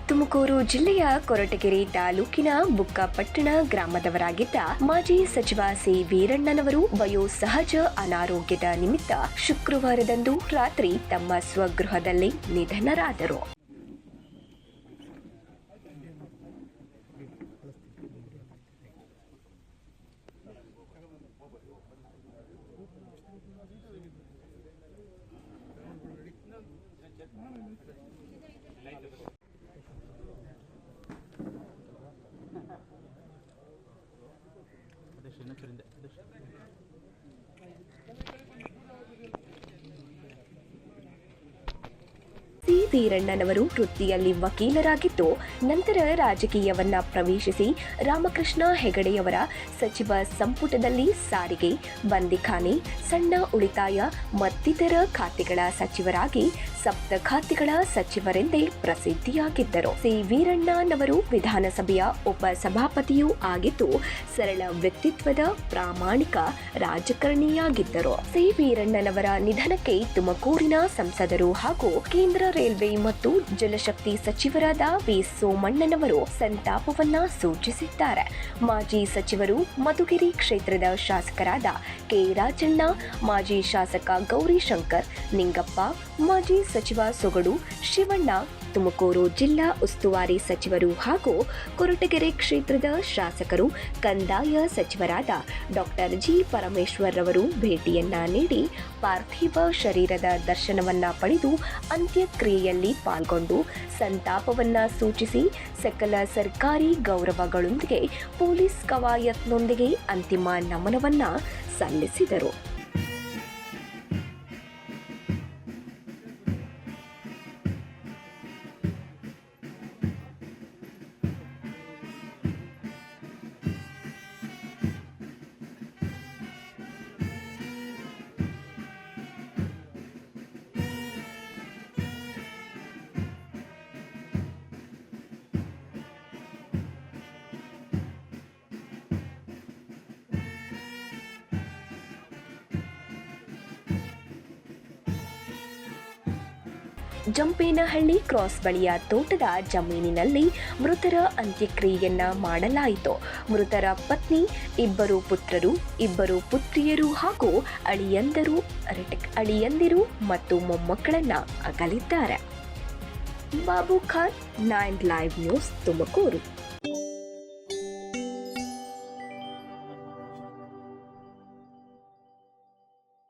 ತುಮಕೂರು ಜಿಲ್ಲೆಯ ಕೊರಟಗೆರೆ ತಾಲೂಕಿನ ಬುಕ್ಕಪಟ್ಟಣ ಗ್ರಾಮದವರಾಗಿದ್ದ ಮಾಜಿ ಸಚಿವ ಸಿ ವೀರಣ್ಣನವರು ವಯೋಸಹಜ ಅನಾರೋಗ್ಯದ ನಿಮಿತ್ತ ಶುಕ್ರವಾರದಂದು ರಾತ್ರಿ ತಮ್ಮ ಸ್ವಗೃಹದಲ್ಲಿ ನಿಧನರಾದರು. ಸಿ ವೀರಣ್ಣನವರು ವೃತ್ತಿಯಲ್ಲಿ ವಕೀಲರಾಗಿದ್ದು ನಂತರ ರಾಜಕೀಯವನ್ನ ಪ್ರವೇಶಿಸಿ ರಾಮಕೃಷ್ಣ ಹೆಗಡೆಯವರ ಸಚಿವ ಸಂಪುಟದಲ್ಲಿ ಸಾರಿಗೆ, ಬಂದಿಖಾನೆ, ಸಣ್ಣ ಉಳಿತಾಯ ಮತ್ತಿತರ ಖಾತೆಗಳ ಸಚಿವರಾಗಿ ಸಪ್ತ ಖಾತೆಗಳ ಸಚಿವರೆಂದೇ ಪ್ರಸಿದ್ಧಿಯಾಗಿದ್ದರು. ಸಿ ವೀರಣ್ಣನವರು ವಿಧಾನಸಭೆಯ ಉಪಸಭಾಪತಿಯೂ ಆಗಿದ್ದು ಸರಳ ವ್ಯಕ್ತಿತ್ವದ ಪ್ರಾಮಾಣಿಕ ರಾಜಕಾರಣಿಯಾಗಿದ್ದರು. ಸಿ ವೀರಣ್ಣನವರ ನಿಧನಕ್ಕೆ ತುಮಕೂರಿನ ಸಂಸದರು ಹಾಗೂ ಕೇಂದ್ರ ರೈಲ್ವೆ ಮತ್ತು ಜಲಶಕ್ತಿ ಸಚಿವರಾದ ವಿ ಸೋಮಣ್ಣನವರು ಸಂತಾಪವನ್ನ ಸೂಚಿಸಿದ್ದಾರೆ. ಮಾಜಿ ಸಚಿವರು ಮಧುಗಿರಿ ಕ್ಷೇತ್ರದ ಶಾಸಕರಾದ ಕೆ ರಾಜಣ್ಣ, ಮಾಜಿ ಶಾಸಕ ಗೌರಿಶಂಕರ್, ನಿಂಗಪ್ಪ, ಮಾಜಿ ಸಚಿವ ಸೊಗಡು ಶಿವಣ್ಣ, ತುಮಕೂರು ಜಿಲ್ಲಾ ಉಸ್ತುವಾರಿ ಸಚಿವರು ಹಾಗೂ ಕೊರಟಗೆರೆ ಕ್ಷೇತ್ರದ ಶಾಸಕರು, ಕಂದಾಯ ಸಚಿವರಾದ ಡಾಕ್ಟರ್ ಜಿ ಪರಮೇಶ್ವರ್ ರವರು ಭೇಟಿಯನ್ನ ನೀಡಿ ಪಾರ್ಥಿವ ಶರೀರದ ದರ್ಶನವನ್ನ ಪಡೆದು ಅಂತ್ಯಕ್ರಿಯೆಯಲ್ಲಿ ಪಾಲ್ಗೊಂಡು ಸಂತಾಪವನ್ನ ಸೂಚಿಸಿ ಸಕಲ ಸರ್ಕಾರಿ ಗೌರವಗಳೊಂದಿಗೆ ಪೊಲೀಸ್ ಕವಾಯತ್ನೊಂದಿಗೆ ಅಂತಿಮ ನಮನವನ್ನ ಸಲ್ಲಿಸಿದರು. ಜಂಪೇನಹಳ್ಳಿ ಕ್ರಾಸ್ ಬಳಿಯ ತೋಟದ ಜಮೀನಿನಲ್ಲಿ ಮೃತರ ಅಂತ್ಯಕ್ರಿಯೆಯನ್ನ ಮಾಡಲಾಯಿತು. ಮೃತರ ಪತ್ನಿ, ಇಬ್ಬರು ಪುತ್ರರು, ಇಬ್ಬರು ಪುತ್ರಿಯರು ಹಾಗೂ ಅಳಿಯಂದಿರು ಮತ್ತು ಮೊಮ್ಮಕ್ಕಳನ್ನ ಅಗಲಿದ್ದಾರೆ. Babu Khan, 9 live news, Tumakuru.